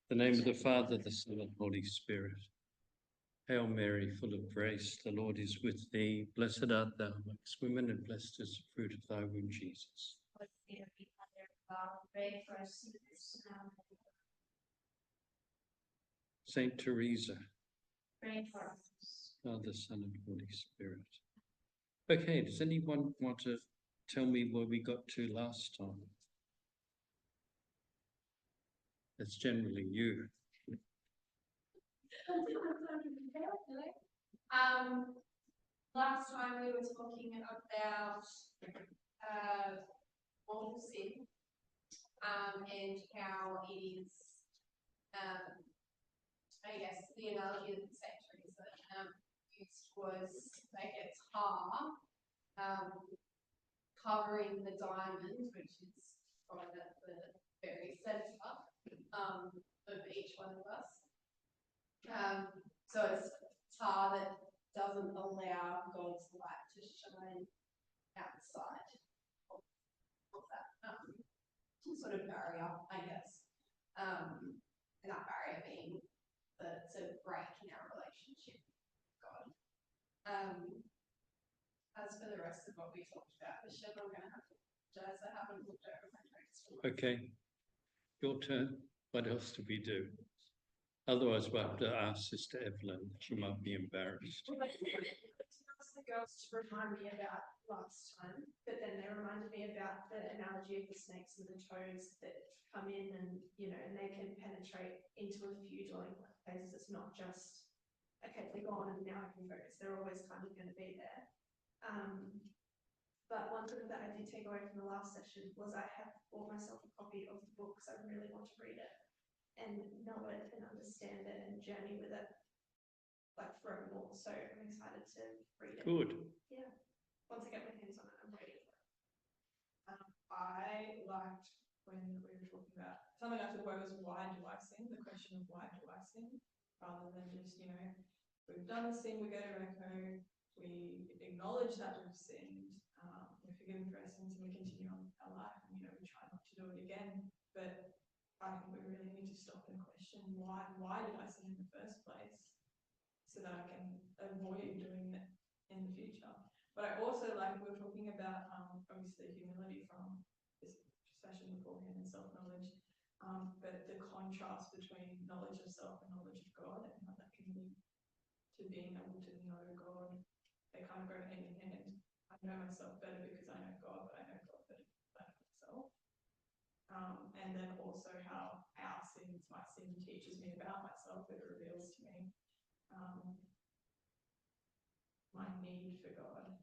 In the name of the Father, the Son, and Holy Spirit. Hail Mary, full of grace, the Lord is with thee. Blessed art thou amongst women, and blessed is the fruit of thy womb, Jesus. Mary, Mother of God, pray for us sinners now and at the hour Saint Teresa, pray for us. Father, Son, and Holy Spirit. Okay, does anyone want to tell me where we got to last time? It's generally you. Last time we were talking about mortal sin, and how it is, I guess the analogy that Saint Teresa used was like a tar covering the diamond, which is right at the very centre of each one of us. So it's tar that doesn't allow God's light to shine outside of that sort of barrier, I guess. And that barrier being the sort of break in our relationship with God. As for the rest of what we talked about, Michelle, I'm going to have to apologize. I haven't looked over my notes. Okay, your turn. What else do we do? Otherwise, we'll have to ask Sister Evelyn. She might be embarrassed. Well, I asked the girls to remind me about last time, but then they reminded me about the analogy of the snakes and the toads that come in and, and they can penetrate into a few dwelling places. It's not just, okay, they're gone and now I can focus. They're always kind of going to be there. But one thing that I did take away from the last session was I have bought myself a copy of the book because I really want to read it and know it and understand it and journey with it like forevermore. So I'm excited to read it. Good. Yeah. Once I get my hands on it, I'm ready for it. I liked when we were talking about something I took away was why do I sin? The question of why do I sin? Rather than just, we've done the sin, we go to Echo, we acknowledge that we've sinned, we're forgiven for our sins, and we continue on with our life, and we try not to do it again. But I think we really need to stop and question why did I sin in the first place, so that I can avoid doing it in the future. But I also like we were talking about obviously humility from this session beforehand and self-knowledge, but the contrast between knowledge of self and knowledge of God, and how that can lead to being able to know God. They kind of go hand in hand. I know myself better because I know God, but I know God better because I know myself. And then also how our sins, my sin teaches me about myself, it reveals to me my need for God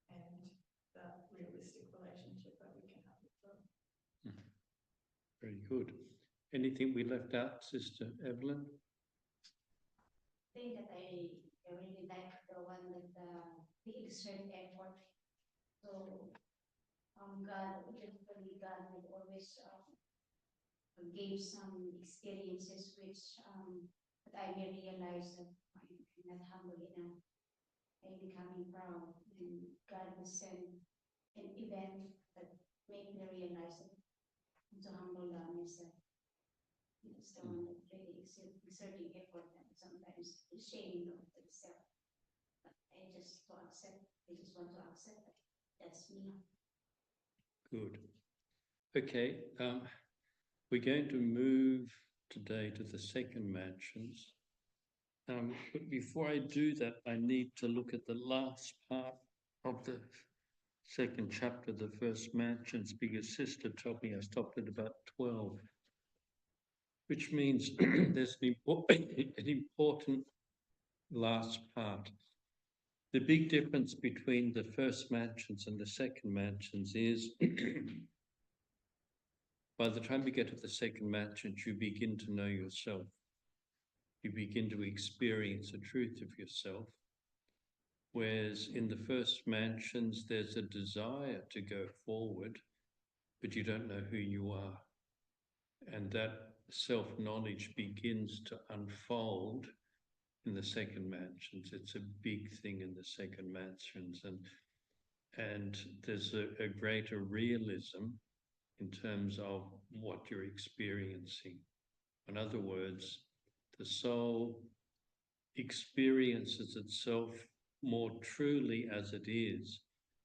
and the realistic relationship that we can have with God. Very good. Anything we left out, Sister Evelyn? I think that I really like the one with the exert effort. So God would always gave some experiences which that I may realize that I'm not humble enough. I'm becoming proud, and God will send an event that made me realize that to humble myself. It's the one that really exerting effort and sometimes ashamed of myself. But I just want to accept that that's me. Good. Okay, we're going to move today to the second mansions. But before I do that, I need to look at the last part of the second chapter, the first mansions, because Sister told me I stopped at about 12, which means there's an important last part. The big difference between the first mansions and the second mansions is by the time you get to the second mansion, you begin to know yourself. You begin to experience the truth of yourself. Whereas in the first mansions, there's a desire to go forward, but you don't know who you are. And that self-knowledge begins to unfold in the second mansions. It's a big thing in the second mansions. And there's a greater realism in terms of what you're experiencing. In other words, the soul experiences itself more truly as it is,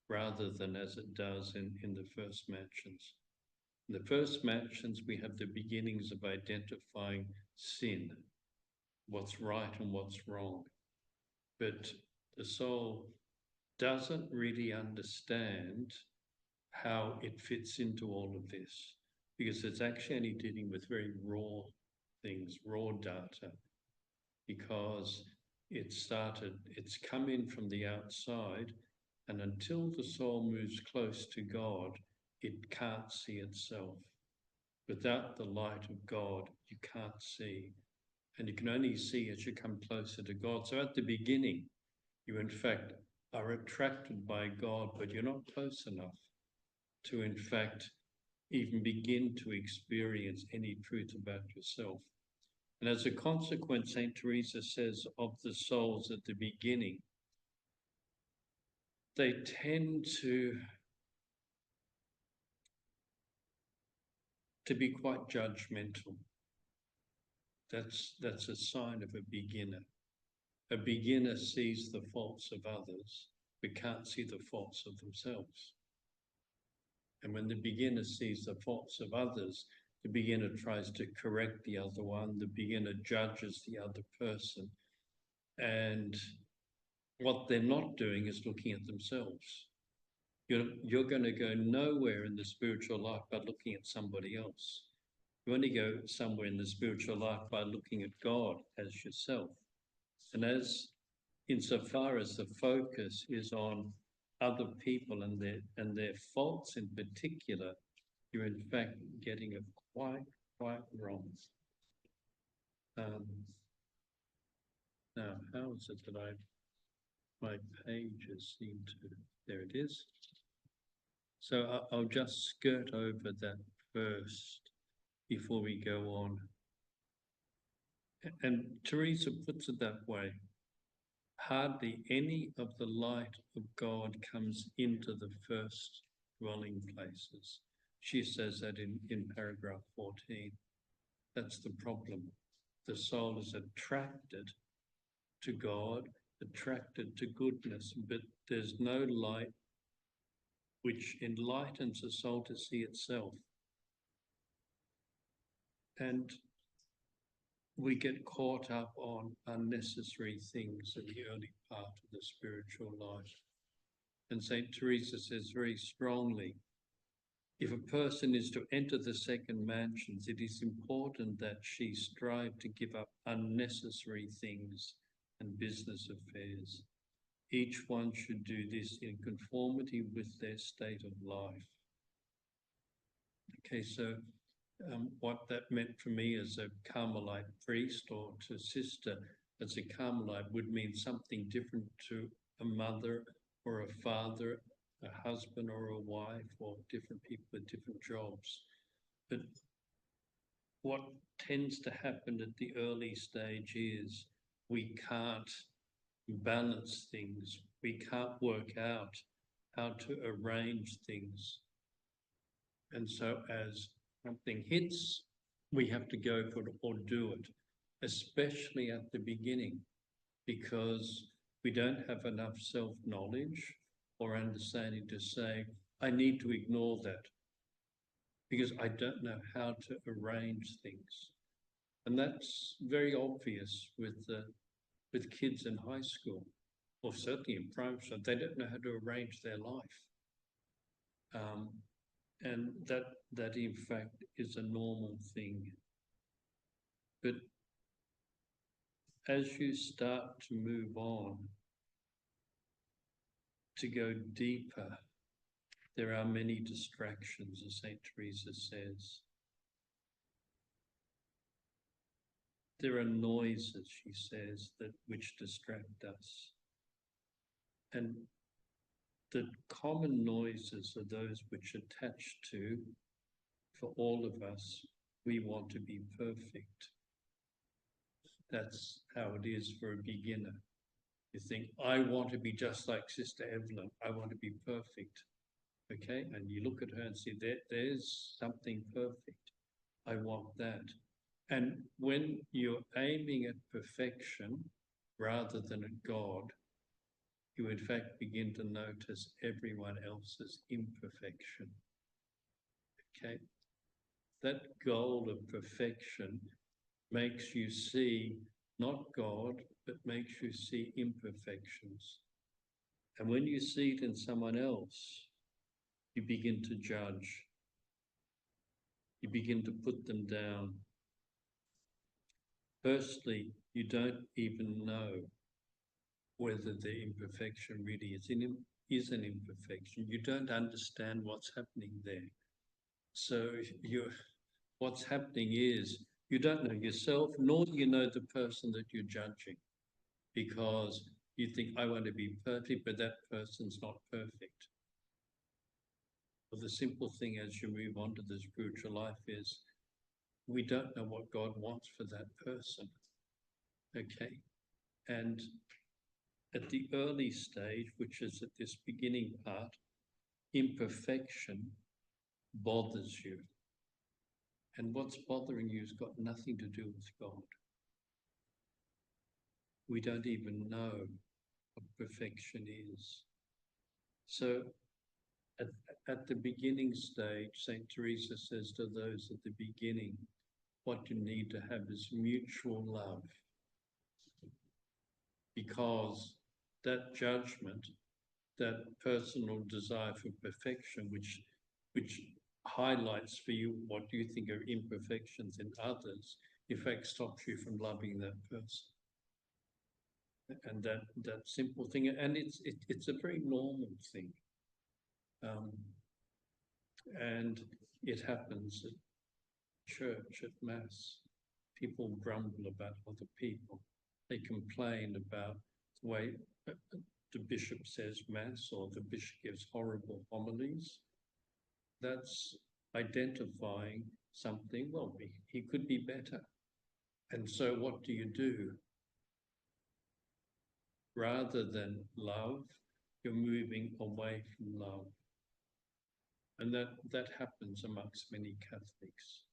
rather than as it does in the first mansions. In the first mansions, we have the beginnings of identifying sin, what's right and what's wrong. But the soul doesn't really understand how it fits into all of this, because it's actually only dealing with very raw things, raw data, because it's come in from the outside, and until the soul moves close to God, it can't see itself. Without the light of God, you can't see. And you can only see as you come closer to God. So at the beginning, you in fact are attracted by God, but you're not close enough to in fact even begin to experience any truth about yourself. And as a consequence, Saint Teresa says of the souls at the beginning, they tend to be quite judgmental. That's a sign of a beginner. A beginner sees the faults of others, but can't see the faults of themselves. And when the beginner sees the faults of others, the beginner tries to correct the other one, the beginner judges the other person. And what they're not doing is looking at themselves. You're going to go nowhere in the spiritual life by looking at somebody else. You only go somewhere in the spiritual life by looking at God as yourself. And as insofar as the focus is on other people and their faults in particular, you're in fact getting it quite wrong. Now, how is it that my pages seem to, there it is. So I'll just skirt over that first before we go on. And Teresa puts it that way. Hardly any of the light of God comes into the first dwelling places. She says that in paragraph 14. That's the problem. The soul is attracted to God, attracted to goodness, but there's no light which enlightens the soul to see itself. And we get caught up on unnecessary things in the early part of the spiritual life. And St. Teresa says very strongly, if a person is to enter the second mansions, it is important that she strive to give up unnecessary things and business affairs. Each one should do this in conformity with their state of life. Okay, so what that meant for me as a Carmelite priest or to sister as a Carmelite would mean something different to a mother or a father, a husband or a wife, or different people with different jobs. But what tends to happen at the early stage is we can't balance things. We can't work out how to arrange things. And so as something hits, we have to go for it or do it, especially at the beginning, because we don't have enough self-knowledge or understanding to say, I need to ignore that because I don't know how to arrange things. And that's very obvious with kids in high school, or certainly in primary school. They don't know how to arrange their life. And that in fact is a normal thing. But as you start to move on, to go deeper, there are many distractions, as St. Teresa says. There are noises, she says, which distract us. And the common noises are those which attach to, for all of us, we want to be perfect. That's how it is for a beginner. You think, I want to be just like Sister Evelyn. I want to be perfect. Okay? And you look at her and see, there's something perfect. I want that. And when you're aiming at perfection rather than at God, you in fact begin to notice everyone else's imperfection. Okay? That goal of perfection makes you see not God, but makes you see imperfections. And when you see it in someone else, you begin to judge. You begin to put them down. Firstly, you don't even know whether the imperfection really is an imperfection. You don't understand what's happening there. So what's happening is you don't know yourself, nor do you know the person that you're judging, because you think, I want to be perfect, but that person's not perfect. Well, the simple thing as you move on to the spiritual life is we don't know what God wants for that person. Okay? And at the early stage, which is at this beginning part, imperfection bothers you. And what's bothering you has got nothing to do with God. We don't even know what perfection is. So at the beginning stage, St. Teresa says to those at the beginning, what you need to have is mutual love. Because that judgment, that personal desire for perfection, which highlights for you what you think are imperfections in others, in fact stops you from loving that person. And that simple thing, and it's a very normal thing. And it happens at church, at Mass. People grumble about other people. They complain about the way the bishop says Mass, or the bishop gives horrible homilies. That's identifying something, well, he could be better. And so what do? Rather than love, you're moving away from love. And that happens amongst many Catholics.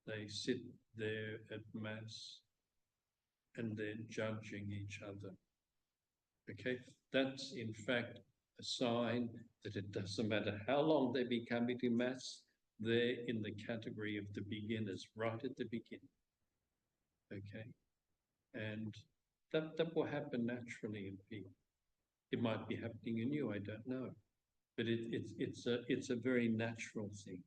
They sit there at Mass and they're judging each other. Okay, that's in fact a sign that it doesn't matter how long they've been coming to Mass, they're in the category of the beginners, right at the beginning. Okay, and that will happen naturally in people. It might be happening in you, I don't know, but it's a very natural thing.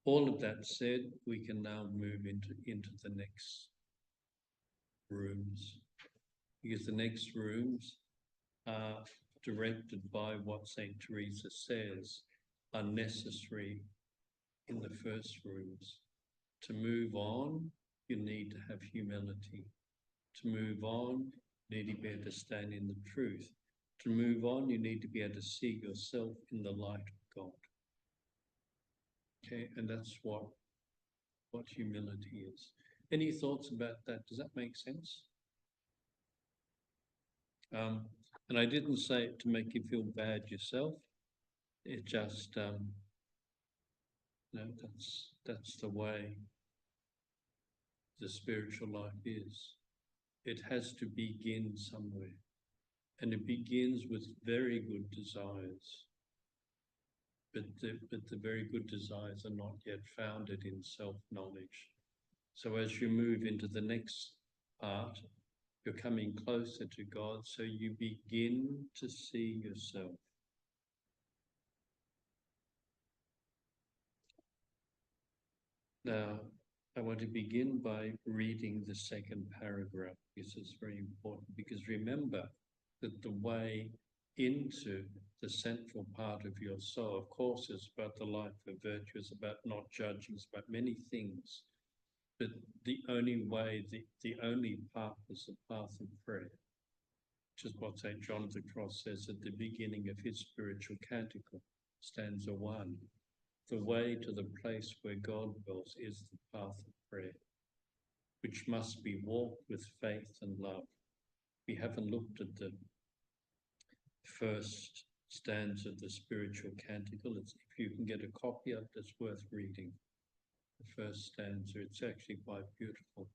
All of that said, we can now move into the next rooms, because the next rooms are directed by what St. Teresa says are necessary in the first rooms. To move on, you need to have humility. To move on, you need to be able to stand in the truth. To move on, you need to be able to see yourself in the light of God. Okay, and that's what humility is. Any thoughts about that? Does that make sense? And I didn't say it to make you feel bad yourself. It just, that's the way the spiritual life is. It has to begin somewhere. And it begins with very good desires. But the very good desires are not yet founded in self-knowledge. So as you move into the next part, you're coming closer to God, so you begin to see yourself. Now, I want to begin by reading the second paragraph. This is very important, because remember that the way into the central part of your soul, of course, is about the life of virtue, it's about not judging, it's about many things. But the only way, the only path is the path of prayer, which is what St. John of the Cross says at the beginning of his spiritual canticle, stanza 1. The way to the place where God dwells is the path of prayer, which must be walked with faith and love. We haven't looked at the first stanza of the spiritual canticle. If you can get a copy of it, it's worth reading. the first stanza. It's actually quite beautiful,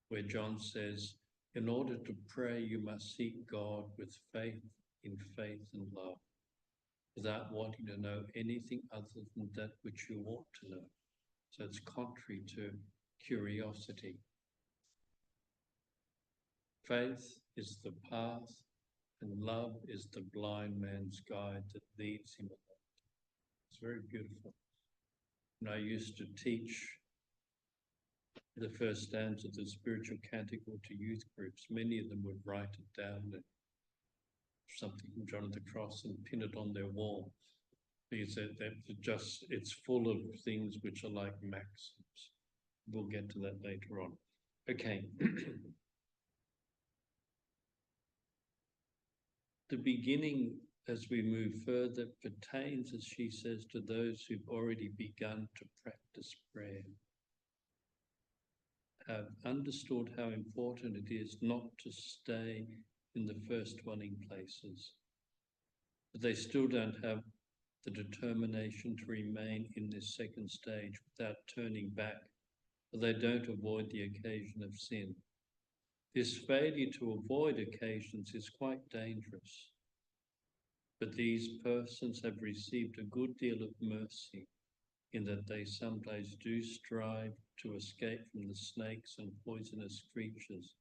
where John says, in order to pray, you must seek God with faith in faith and love, without wanting to know anything other than that which you ought to know. So it's contrary to curiosity. Faith is the path, and love is the blind man's guide that leads him along. It's very beautiful. And I used to teach the first stanza of the spiritual canticle to youth groups. Many of them would write it down and something from John of the Cross and pin it on their wall. Because it's full of things which are like maxims. We'll get to that later on. Okay. The beginning, as we move further, pertains, as she says, to those who've already begun to practice prayer, have understood how important it is not to stay in the first dwelling places. But they still don't have the determination to remain in this second stage without turning back, or they don't avoid the occasion of sin. This failure to avoid occasions is quite dangerous. But these persons have received a good deal of mercy in that they sometimes do strive to escape from the snakes and poisonous creatures.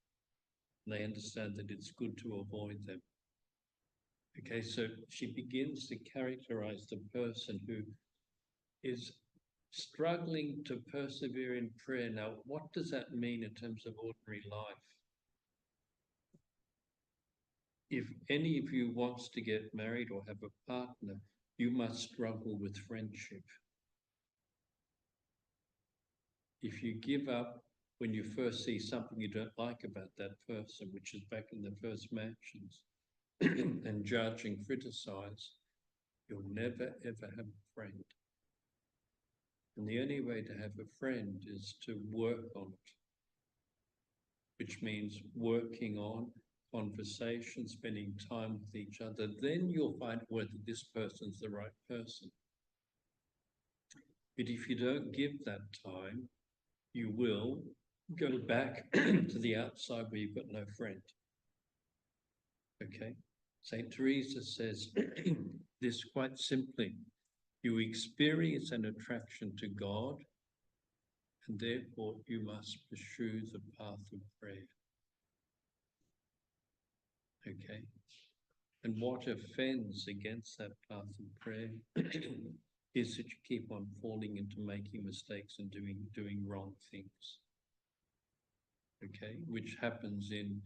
They understand that it's good to avoid them. Okay, so she begins to characterize the person who is struggling to persevere in prayer. Now, what does that mean in terms of ordinary life? If any of you wants to get married or have a partner, you must struggle with friendship. If you give up when you first see something you don't like about that person, which is back in the first mansions, and judge and criticize, you'll never ever have a friend. And the only way to have a friend is to work on it, which means working on conversation, spending time with each other. Then you'll find whether this person's the right person. But if you don't give that time, you will go back to the outside where you've got no friend. Okay? Saint Teresa says this quite simply. You experience an attraction to God, and therefore you must pursue the path of prayer. Okay? And what offends against that path of prayer is that you keep on falling into making mistakes and doing wrong things. Okay? Which happens in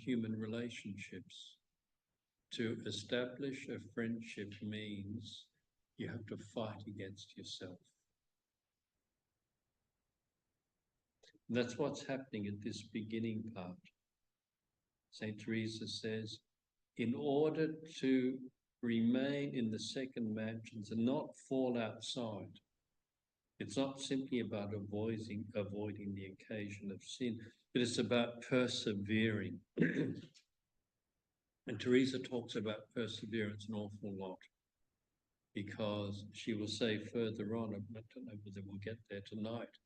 human relationships. To establish a friendship means you have to fight against yourself. And that's what's happening at this beginning part. Saint Teresa says, in order to remain in the second mansions and not fall outside, it's not simply about avoiding the occasion of sin, but it's about persevering. And Teresa talks about perseverance an awful lot, because she will say further on, I don't know whether we'll get there tonight,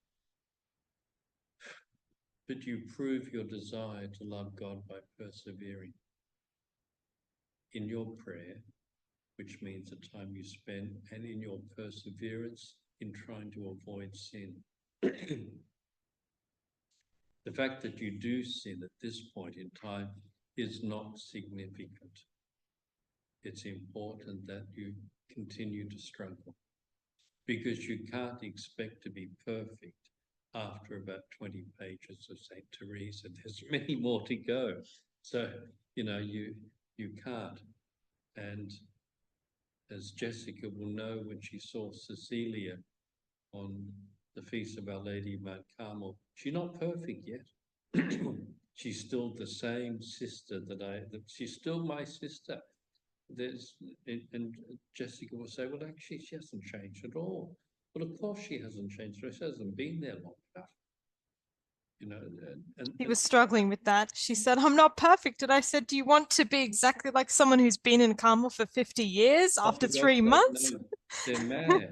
but you prove your desire to love God by persevering in your prayer, which means the time you spend, and in your perseverance in trying to avoid sin. The fact that you do sin at this point in time is not significant. It's important that you continue to struggle, because you can't expect to be perfect after about 20 pages of St. Teresa. There's many more to go. So, you can't. And as Jessica will know, when she saw Cecilia on the Feast of Our Lady of Mount Carmel, she's not perfect yet. She's still the same sister she's still my sister. And Jessica will say, well, actually, she hasn't changed at all. Well, of course she hasn't changed. She hasn't been there long enough. He was struggling with that. She said, I'm not perfect. And I said, do you want to be exactly like someone who's been in Carmel for 50 years after 3 months? No, they're mad.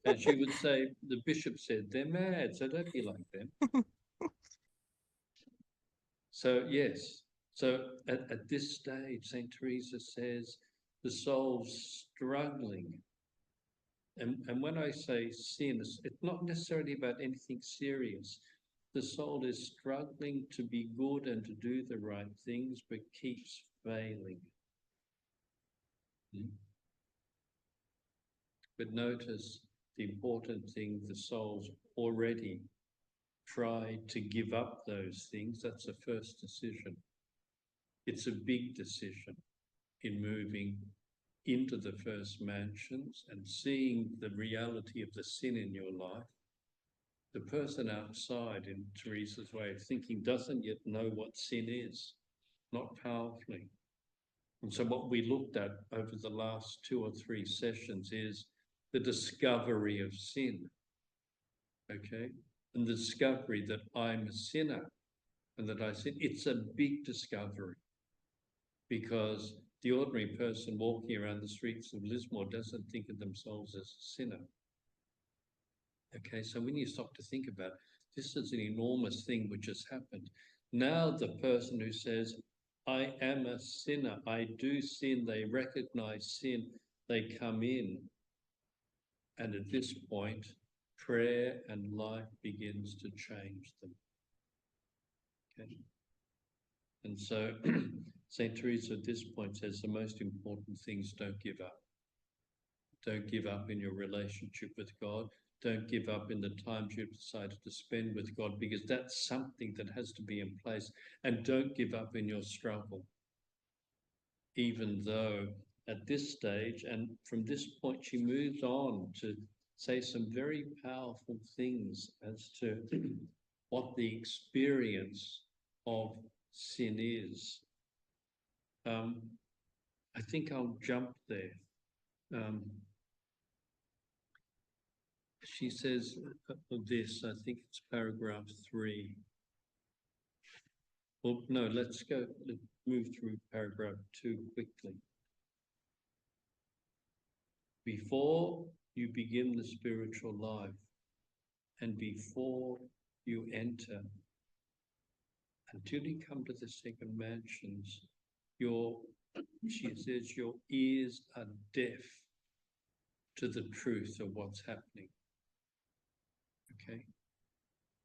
And she would say, the bishop said, they're mad, so don't be like them. So, yes, so at this stage, St. Teresa says, the soul's struggling. And when I say sin, it's not necessarily about anything serious. The soul is struggling to be good and to do the right things, but keeps failing. But notice the important thing, the soul's already tried to give up those things. That's the first decision. It's a big decision in moving into the first mansions and seeing the reality of the sin in your life. The person outside, in Teresa's way of thinking, doesn't yet know what sin is, not powerfully. And so what we looked at over the last 2 or 3 sessions is the discovery of sin, okay? And the discovery that I'm a sinner and that I sin. It's a big discovery because the ordinary person walking around the streets of Lismore doesn't think of themselves as a sinner. Okay, so when you stop to think about it, this is an enormous thing which has happened. Now the person who says, I am a sinner, I do sin, they recognize sin, they come in. And at this point, prayer and life begins to change them. Okay. And so St. Teresa at this point says the most important things, don't give up. Don't give up in your relationship with God. Don't give up in the times you've decided to spend with God, because that's something that has to be in place. And don't give up in your struggle. Even though at this stage, and from this point, she moves on to say some very powerful things as to what the experience of sin is. I think I'll jump there. She says this, I think it's paragraph 3. Well, no, let's move through paragraph 2 quickly. Before you begin the spiritual life and before you enter, until you come to the second mansions, she says, your ears are deaf to the truth of what's happening. Okay?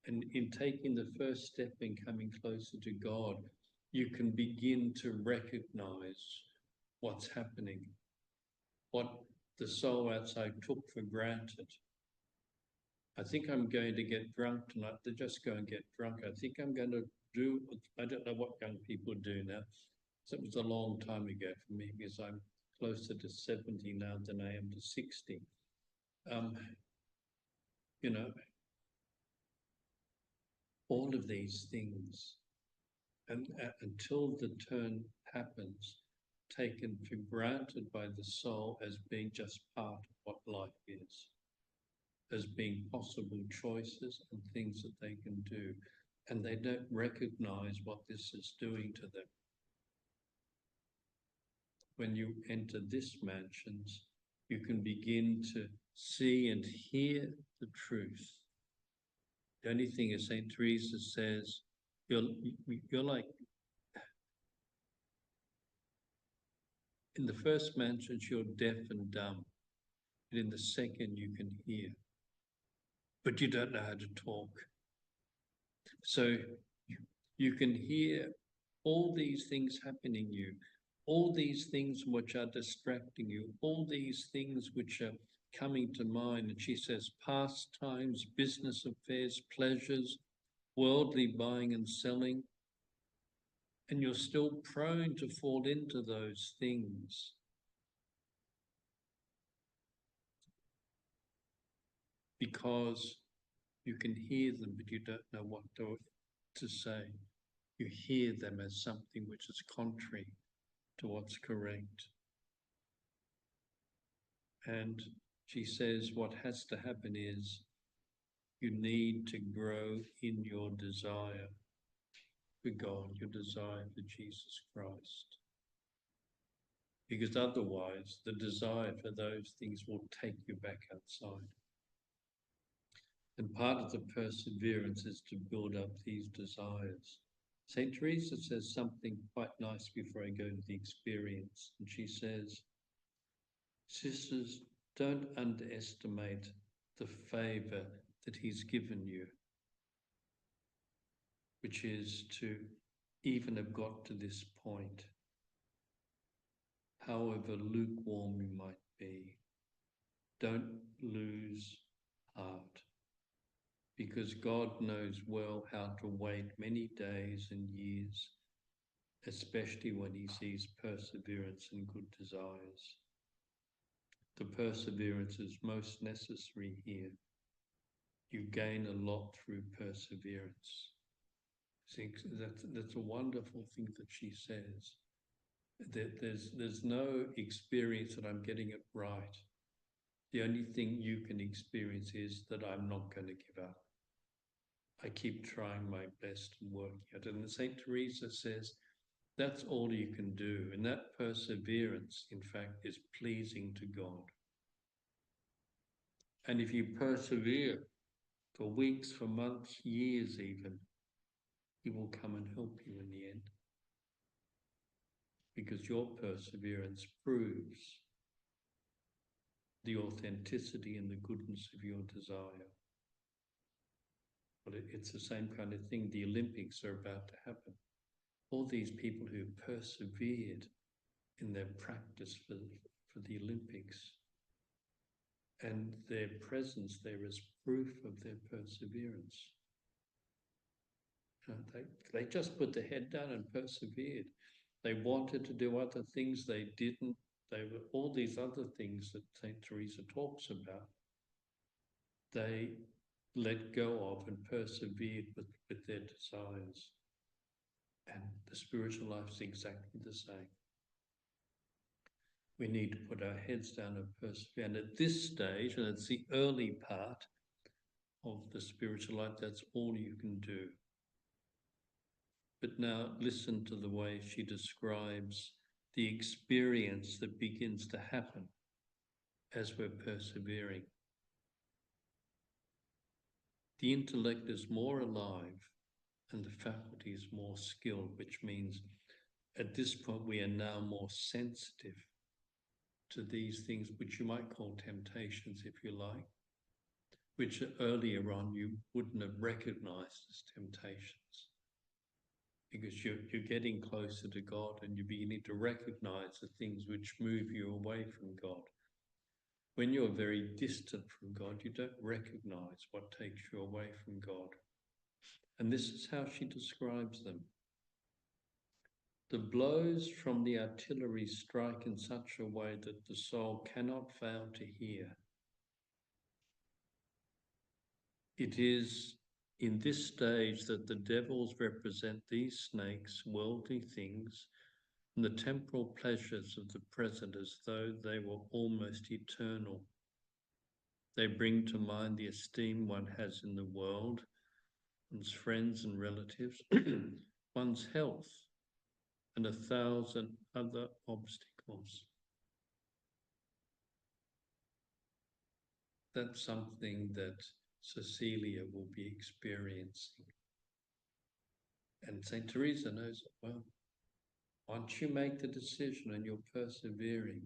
And in taking the first step in coming closer to God, you can begin to recognize what's happening, what the soul outside took for granted. I think I'm going to get drunk tonight. They just go and get drunk. I think I'm going to do, I don't know what young people do now. So it was a long time ago for me, because I'm closer to 70 now than I am to 60. You know, all of these things, and until the turn happens, taken for granted by the soul as being just part of what life is, as being possible choices and things that they can do, and they don't recognize what this is doing to them. When you enter this mansions, you can begin to see and hear the truth. The only thing is, St. Teresa says, you're like, in the first mansions, you're deaf and dumb. And in the second, you can hear. But you don't know how to talk. So you can hear all these things happening you, all these things which are distracting you, all these things which are coming to mind. And she says, pastimes, business affairs, pleasures, worldly buying and selling. And you're still prone to fall into those things. Because you can hear them, but you don't know what to say. You hear them as something which is contrary to what's correct. And she says what has to happen is you need to grow in your desire for God, your desire for Jesus Christ. Because otherwise, the desire for those things will take you back outside. And part of the perseverance is to build up these desires. Saint Teresa says something quite nice before I go to the experience. And she says, sisters, don't underestimate the favor that he's given you, which is to even have got to this point. However lukewarm you might be, don't lose heart, because God knows well how to wait many days and years, especially when he sees perseverance and good desires. The perseverance is most necessary here. You gain a lot through perseverance. See, that's a wonderful thing that she says. That there's no experience that I'm getting it right. The only thing you can experience is that I'm not going to give up. I keep trying my best and working at it. And Saint Teresa says that's all you can do. And that perseverance, in fact, is pleasing to God. And if you persevere for weeks, for months, years even, he will come and help you in the end. Because your perseverance proves the authenticity and the goodness of your desire. But it's the same kind of thing. The Olympics are about to happen. All these people who persevered in their practice for the Olympics, and their presence there is proof of their perseverance. They just put their head down and persevered. They wanted to do other things, they didn't. They were all these other things that Saint Teresa talks about. They let go of and persevered with their desires. And the spiritual life is exactly the same. We need to put our heads down and persevere. And at this stage, and it's the early part of the spiritual life, that's all you can do. But now listen to the way she describes the experience that begins to happen as we're persevering. The intellect is more alive and the faculty is more skilled, which means at this point we are now more sensitive to these things which you might call temptations, if you like, which earlier on you wouldn't have recognized as temptations. Because you're getting closer to God and you're beginning to recognize the things which move you away from God. When you're very distant from God, you don't recognize what takes you away from God. And this is how she describes them. The blows from the artillery strike in such a way that the soul cannot fail to hear. It is in this stage that the devils represent these snakes, worldly things, and the temporal pleasures of the present as though they were almost eternal. They bring to mind the esteem one has in the world, one's friends and relatives, one's health, and 1,000 other obstacles. That's something that Cecilia will be experiencing. And Saint Teresa knows it well. Once you make the decision and you're persevering,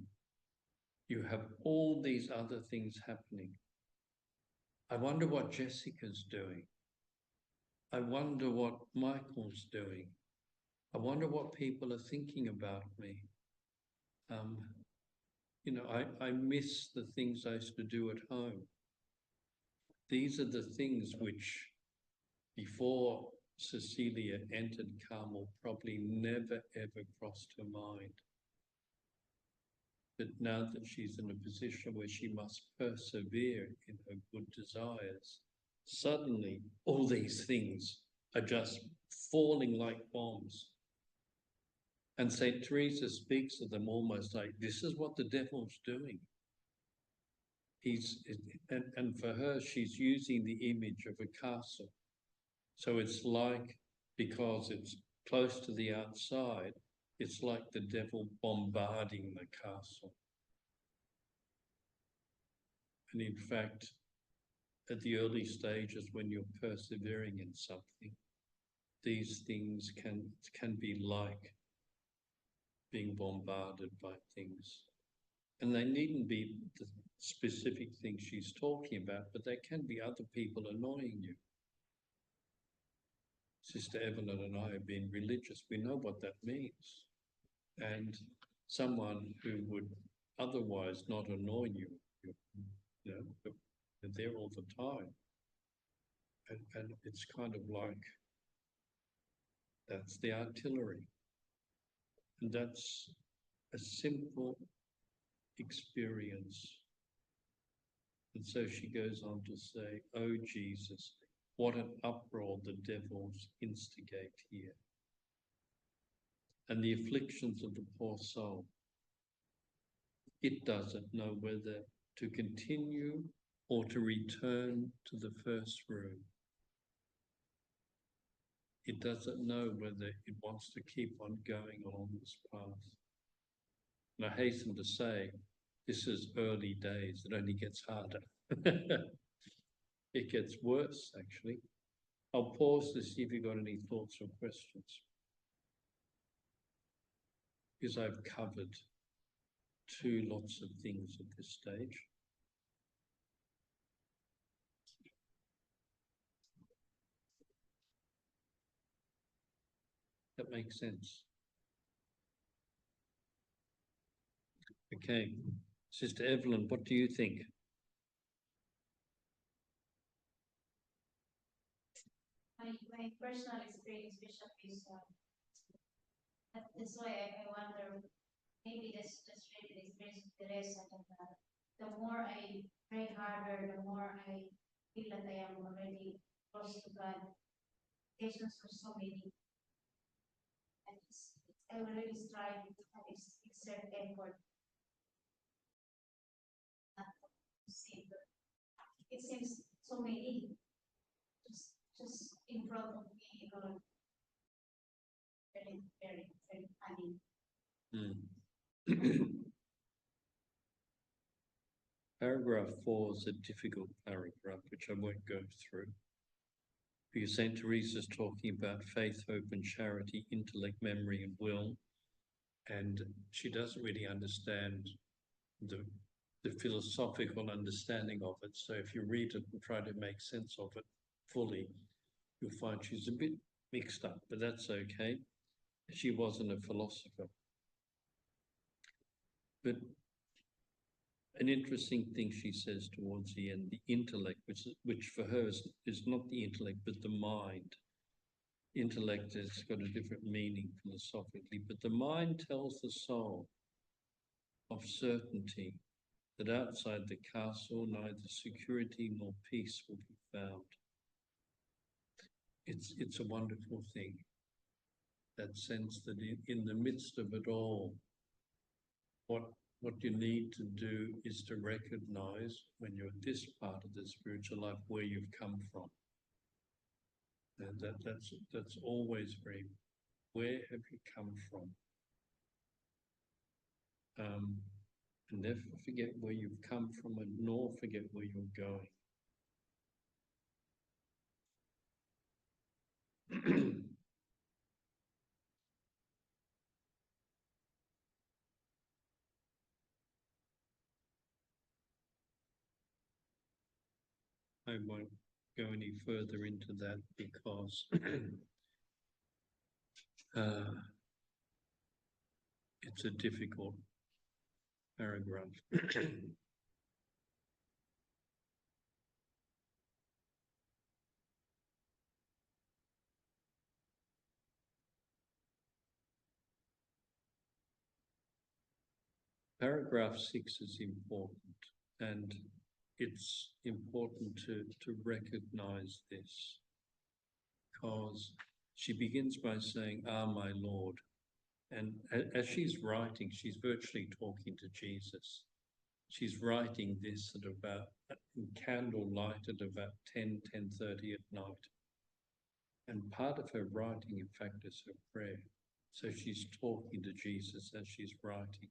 you have all these other things happening. I wonder what Jessica's doing. I wonder what Michael's doing. I wonder what people are thinking about me. I miss the things I used to do at home. These are the things which, before Cecilia entered Carmel, probably never ever crossed her mind. But now that she's in a position where she must persevere in her good desires, suddenly all these things are just falling like bombs. And Saint Teresa speaks of them almost like, this is what the devil's doing. And for her, she's using the image of a castle. So it's like, because it's close to the outside, it's like the devil bombarding the castle. And in fact, at the early stages when you're persevering in something, these things can be like being bombarded by things. And they needn't be the specific things she's talking about, but there can be other people annoying you. Sister Evelyn and I have been religious. We know what that means. And someone who would otherwise not annoy you, you know, but they're there all the time. And it's kind of like, that's the artillery. And that's a simple experience. And so she goes on to say, "Oh Jesus, what an uproar the devils instigate here. And the afflictions of the poor soul. It doesn't know whether to continue or to return to the first room. It doesn't know whether it wants to keep on going along this path." And I hasten to say, this is early days. It only gets harder. It gets worse, actually. I'll pause to see if you've got any thoughts or questions, because I've covered two lots of things at this stage. That makes sense. Okay, Sister Evelyn, what do you think? My personal experience, Bishop, is that's why I wonder, maybe that's really the experience of Teresa, that the more I pray harder, the more I feel that I am already close to God. Occasions for so many. And I already strive to exert effort to see, but it seems so many just in front of me, very, very, very funny. Paragraph 4 is a difficult paragraph, which I won't go through. Because St. Teresa's talking about faith, hope, and charity, intellect, memory, and will. And she doesn't really understand the philosophical understanding of it. So if you read it and try to make sense of it fully, you'll find she's a bit mixed up, but that's okay. She wasn't a philosopher. But an interesting thing she says towards the end, the intellect, which for her is not the intellect, but the mind. Intellect has got a different meaning philosophically, but the mind tells the soul of certainty that outside the castle neither security nor peace will be found. It's a wonderful thing, that sense that in the midst of it all, what you need to do is to recognize when you're at this part of the spiritual life where you've come from. And that's always very, where have you come from? And never forget where you've come from, and nor forget where you're going. I won't go any further into that because it's a difficult paragraph. Paragraph 6 is important, and it's important to recognize this, because she begins by saying, "Ah, my Lord." And as she's writing, she's virtually talking to Jesus. She's writing this at about candlelight at about 10:30 at night. And part of her writing, in fact, is her prayer. So she's talking to Jesus as she's writing,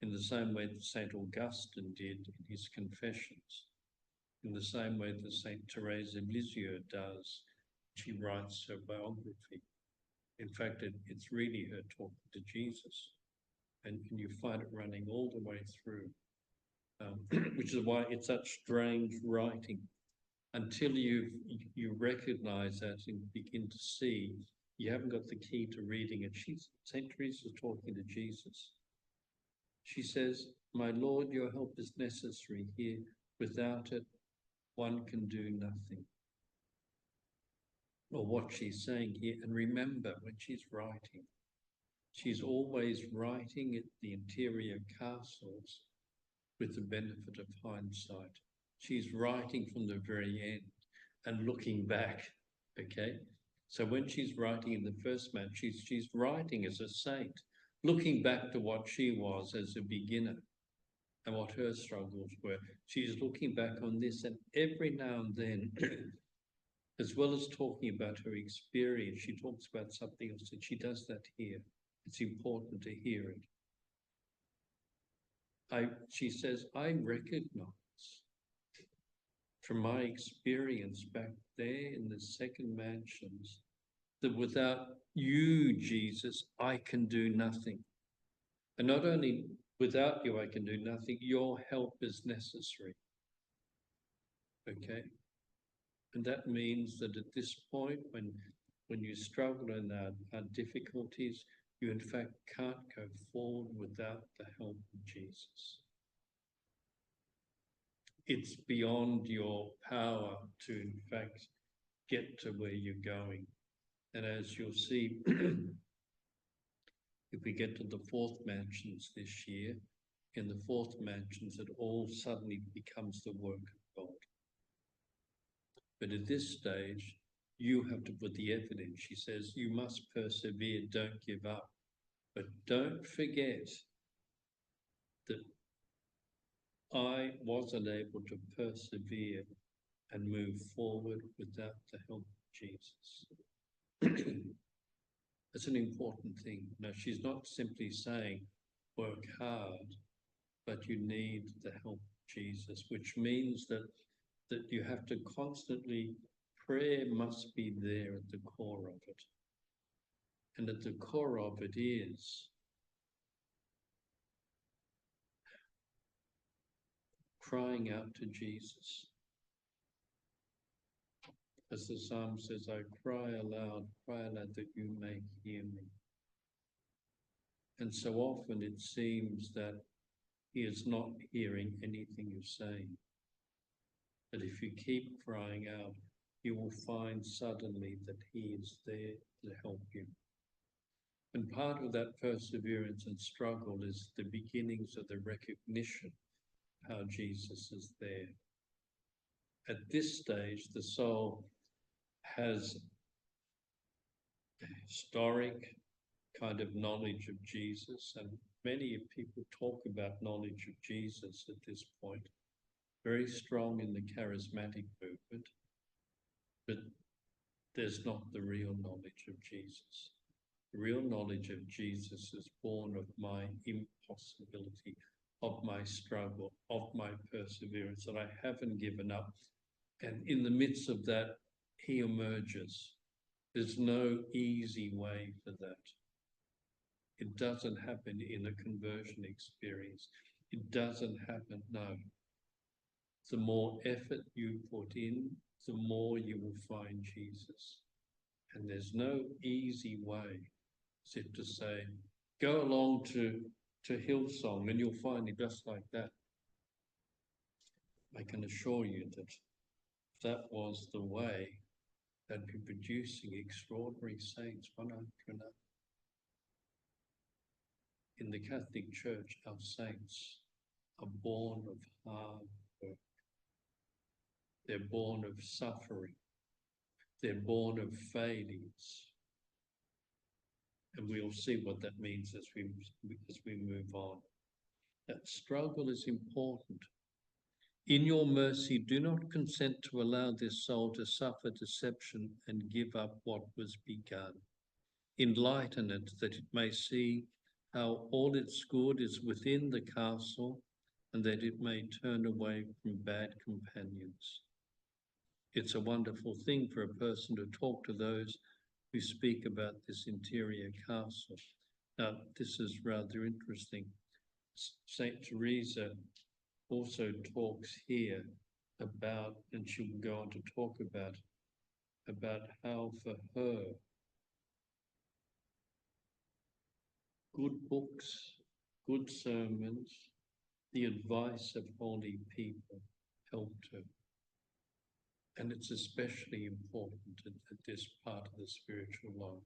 in the same way that St. Augustine did in his Confessions. in the same way that Saint Teresa of Lisieux does. She writes her biography. In fact, it's really her talking to Jesus. And you find it running all the way through, which is why it's such strange writing. Until you recognize that and begin to see, you haven't got the key to reading it. Saint Teresa's talking to Jesus. She says, "My Lord, your help is necessary here. Without it, one can do nothing." Or what she's saying here, and remember, when she's writing, she's always writing at the interior castles with the benefit of hindsight. She's writing from the very end and looking back, okay? So when she's writing in the first match, she's writing as a saint, looking back to what she was as a beginner and what her struggles were. She's looking back on this, and every now and then, as well as talking about her experience, she talks about something else, and she does that here. It's important to hear it. She says, I recognize from my experience back there in the second mansions that without you, Jesus, I can do nothing. And not only without you, I can do nothing, your help is necessary. Okay? And that means that at this point, when you struggle and are difficulties, you in fact can't go forward without the help of Jesus. It's beyond your power to in fact get to where you're going. And as you'll see, if we get to the fourth mansions this year, in the fourth mansions, it all suddenly becomes the work of God. But at this stage, you have to put the effort in. She says, you must persevere, don't give up. But don't forget that I wasn't able to persevere and move forward without the help of Jesus. That's an important thing. Now, she's not simply saying, work hard, but you need the help of Jesus, which means that you have to constantly, prayer must be there at the core of it. And at the core of it is crying out to Jesus. As the psalm says, I cry aloud that you may hear me. And so often it seems that he is not hearing anything you're saying. But if you keep crying out, you will find suddenly that he is there to help you. And part of that perseverance and struggle is the beginnings of the recognition of how Jesus is there. At this stage, the soul has a historic kind of knowledge of Jesus, and many people talk about knowledge of Jesus at this point, very strong in the charismatic movement, but there's not the real knowledge of Jesus. The real knowledge of Jesus is born of my impossibility, of my struggle, of my perseverance, that I haven't given up. And in the midst of that, he emerges. There's no easy way for that. It doesn't happen in a conversion experience. It doesn't happen, no. The more effort you put in, the more you will find Jesus. And there's no easy way, except to say, go along to Hillsong and you'll find it just like that. I can assure you that if that was the way, they'd be producing extraordinary saints, one after another. In the Catholic Church, our saints are born of hard work. They're born of suffering. They're born of failures. And we'll see what that means as we move on. That struggle is important. In your mercy, do not consent to allow this soul to suffer deception and give up what was begun. Enlighten it that it may see how all its good is within the castle and that it may turn away from bad companions. It's a wonderful thing for a person to talk to those who speak about this interior castle. Now, this is rather interesting. Saint Teresa also talks here about, and she will go on to talk about how for her, good books, good sermons, the advice of holy people helped her. And it's especially important at this part of the spiritual life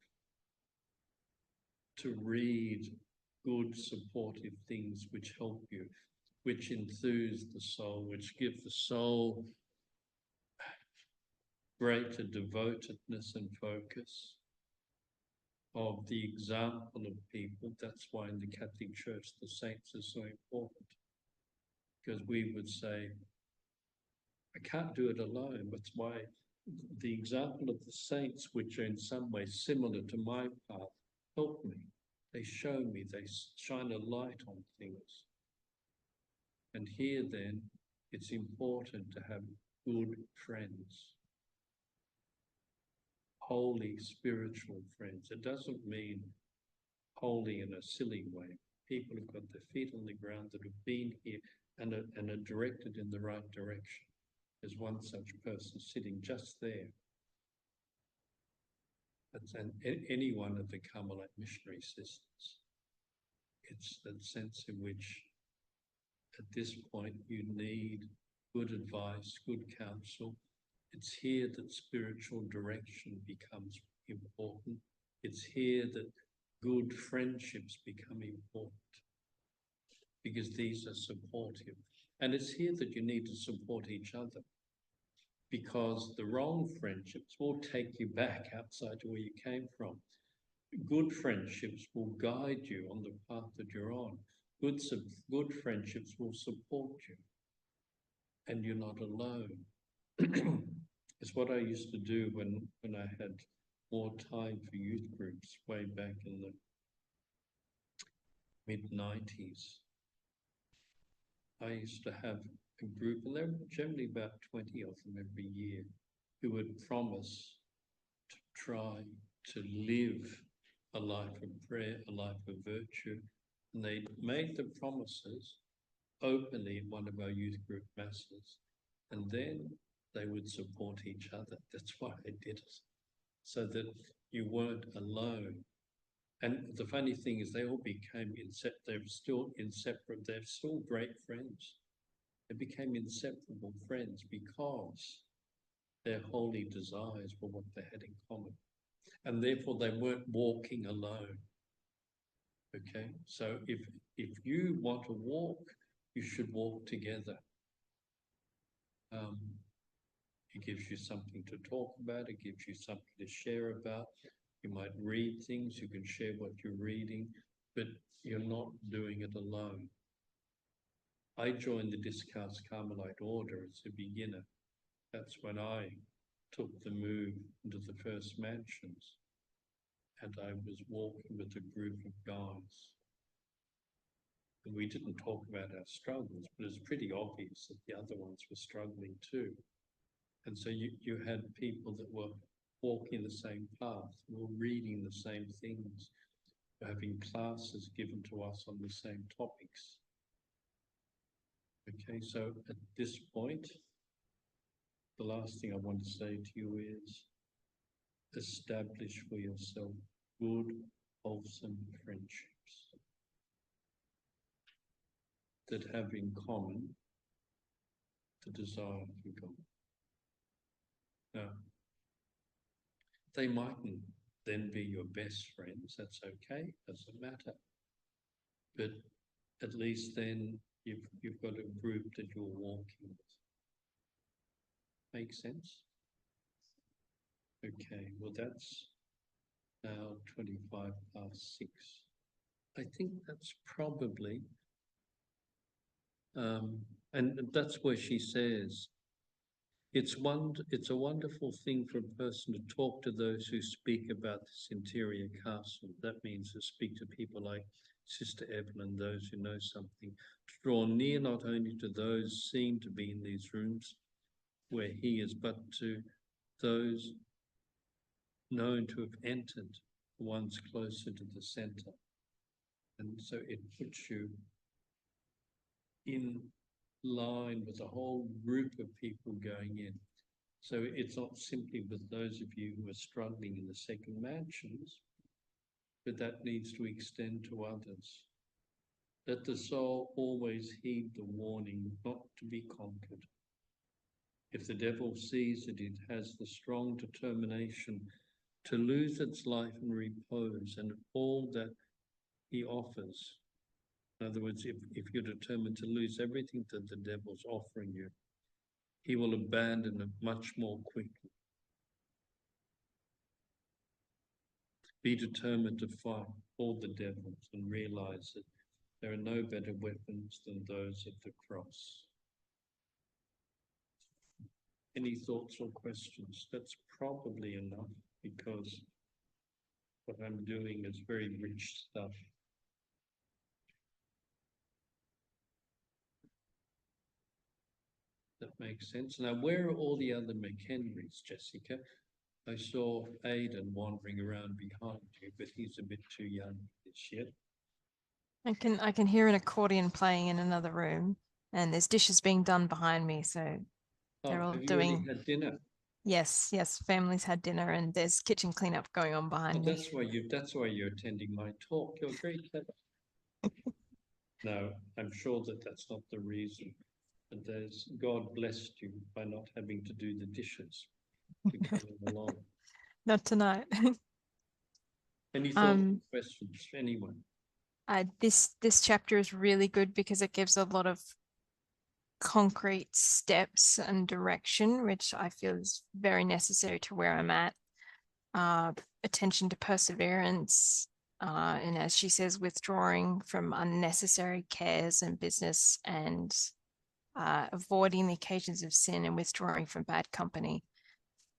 to read good, supportive things which help you, which enthuse the soul, which give the soul greater devotedness and focus of the example of people. That's why in the Catholic Church the saints are so important, because we would say, I can't do it alone. That's why the example of the saints, which are in some way similar to my path, help me. They show me, they shine a light on things. And here then, it's important to have good friends, holy spiritual friends. It doesn't mean holy in a silly way. People who've got their feet on the ground, that have been here and are directed in the right direction. There's one such person sitting just there. And any one of the Carmelite missionary sisters. It's that sense in which at this point you need good advice, good counsel. It's here that spiritual direction becomes important. It's here that good friendships become important, because these are supportive. And it's here that you need to support each other, because the wrong friendships will take you back outside to where you came from. Good friendships will guide you on the path that you're on. Good friendships will support you, and you're not alone. It's what I used to do when I had more time for youth groups way back in the mid-90s. I used to have a group, and there were generally about 20 of them every year, who would promise to try to live a life of prayer, a life of virtue. And they made the promises openly in one of our youth group masses. And then they would support each other. That's why they did it, so that you weren't alone. And the funny thing is, they all became they're still inseparable. They're still great friends. They became inseparable friends because their holy desires were what they had in common. And therefore they weren't walking alone. Okay, so if you want to walk, you should walk together. It gives you something to talk about. It gives you something to share about. You might read things. You can share what you're reading, but you're not doing it alone. I joined the Discalced Carmelite Order as a beginner. That's when I took the move into the first mansions, and I was walking with a group of guys. And we didn't talk about our struggles, but it's pretty obvious that the other ones were struggling too. And so you had people that were walking the same path, were reading the same things, were having classes given to us on the same topics. Okay, so at this point, the last thing I want to say to you is establish for yourself good, wholesome friendships that have in common the desire for God. Now, they mightn't then be your best friends, that's okay, doesn't matter. But at least then you've got a group that you're walking with. Make sense? Okay, well that's now 6:25. I think that's probably, and that's where she says, it's a wonderful thing for a person to talk to those who speak about this interior castle. That means to speak to people like Sister Evelyn, those who know something, to draw near not only to those seen to be in these rooms where he is, but to those known to have entered, the ones closer to the center. And so it puts you in line with a whole group of people going in. So it's not simply with those of you who are struggling in the second mansions, but that needs to extend to others. Let the soul always heed the warning not to be conquered. If the devil sees that it has the strong determination to lose its life and repose and all that he offers, in other words, if you're determined to lose everything that the devil's offering you, he will abandon it much more quickly. Be determined to fight all the devils and realize that there are no better weapons than those of the cross. Any thoughts or questions? That's probably enough because what I'm doing is very rich stuff. That makes sense. Now, where are all the other McHenrys, Jessica? I saw Aidan wandering around behind you, but he's a bit too young for this yet. I can hear an accordion playing in another room, and there's dishes being done behind me. So they're all Have you doing. already had dinner? Yes, families had dinner, and there's kitchen cleanup going on behind me. That's why you're attending my talk. You're very clever. No, I'm sure that that's not the reason. And there's God blessed you by not having to do the dishes to coming along. Not tonight. Any thoughts or questions for anyone? This chapter is really good because it gives a lot of concrete steps and direction, which I feel is very necessary to where I'm at. Attention to perseverance, and as she says, withdrawing from unnecessary cares and business, and avoiding the occasions of sin and withdrawing from bad company,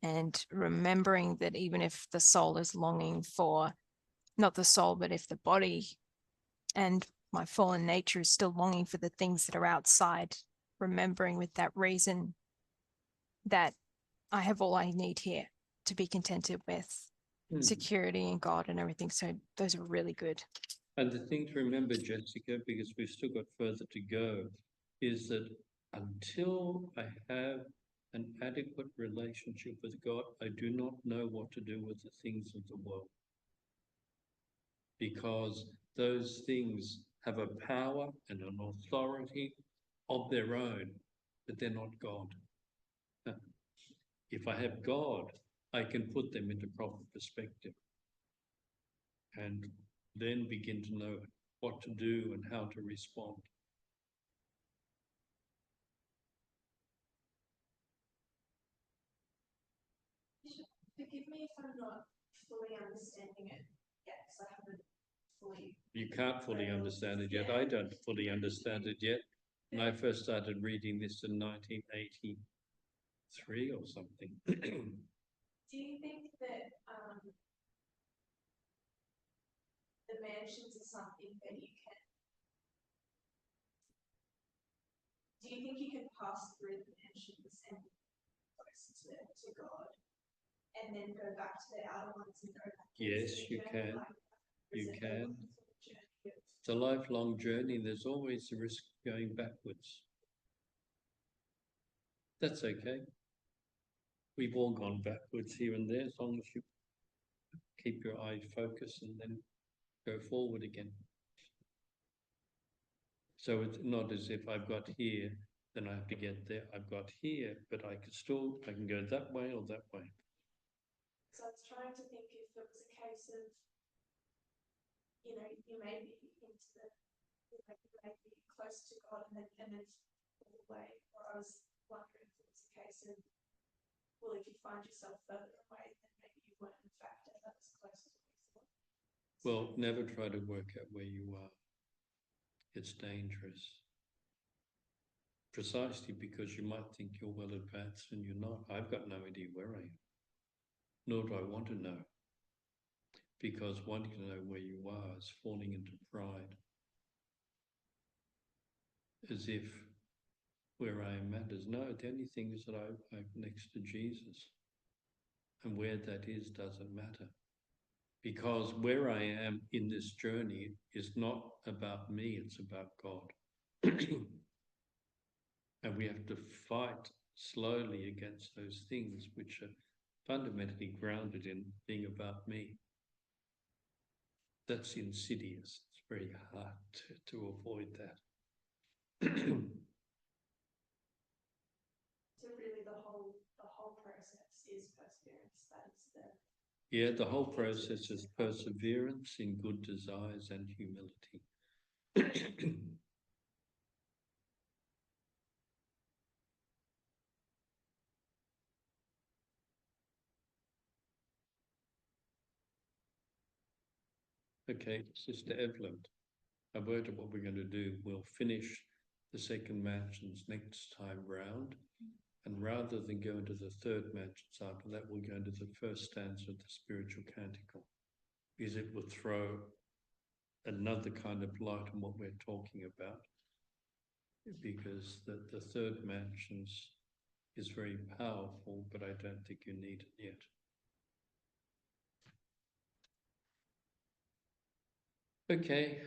and remembering that even if the soul is longing for, not the soul, but if the body and my fallen nature is still longing for the things that are outside, remembering with that reason that I have all I need here to be contented with security in God and everything. So those are really good. And the thing to remember, Jessica, because we've still got further to go, is that until I have an adequate relationship with God, I do not know what to do with the things of the world. Because those things have a power and an authority of their own, but they're not God. If I have God, I can put them into proper perspective and then begin to know what to do and how to respond. Forgive me if I'm not fully understanding it yet, because I haven't fully. You can't fully understand it yet. I don't fully understand it yet. And I first started reading this in 1983 or something. Do you think that the mansions are something that you can? Do you think you can pass through the mansions and close to God, and then go back to the outer ones and go back? Yes, you can. You can. It's a lifelong journey. There's always the risk of going backwards. That's okay. We've all gone backwards here and there, as long as you keep your eye focused and then go forward again. So it's not as if I've got here, then I have to get there. I've got here, but I can go that way or that way. So I was trying to think if it was a case of, you may be close to God and then fall away, or I was wondering if it was a case of, well, if you find yourself further away, then maybe you weren't in fact ever as close as what you thought. Well, never try to work out where you are. It's dangerous. Precisely because you might think you're well advanced and you're not. I've got no idea where I am, nor do I want to know. because wanting to know where you are is falling into pride. As if where I am matters. No, the only thing is that I'm next to Jesus. And where that is doesn't matter. Because where I am in this journey is not about me, it's about God. And we have to fight slowly against those things which are fundamentally grounded in being about me. That's insidious. It's very hard to avoid that. So really the whole process is perseverance. That is the Yeah, the whole process is perseverance in good desires and humility. Okay, Sister Evelyn, a word of what we're going to do. We'll finish the second mansions next time round. And rather than go into the third mansions after that, we'll go into the first stanza of the spiritual canticle, because it will throw another kind of light on what we're talking about. Because the third mansions is very powerful, but I don't think you need it yet. Okay,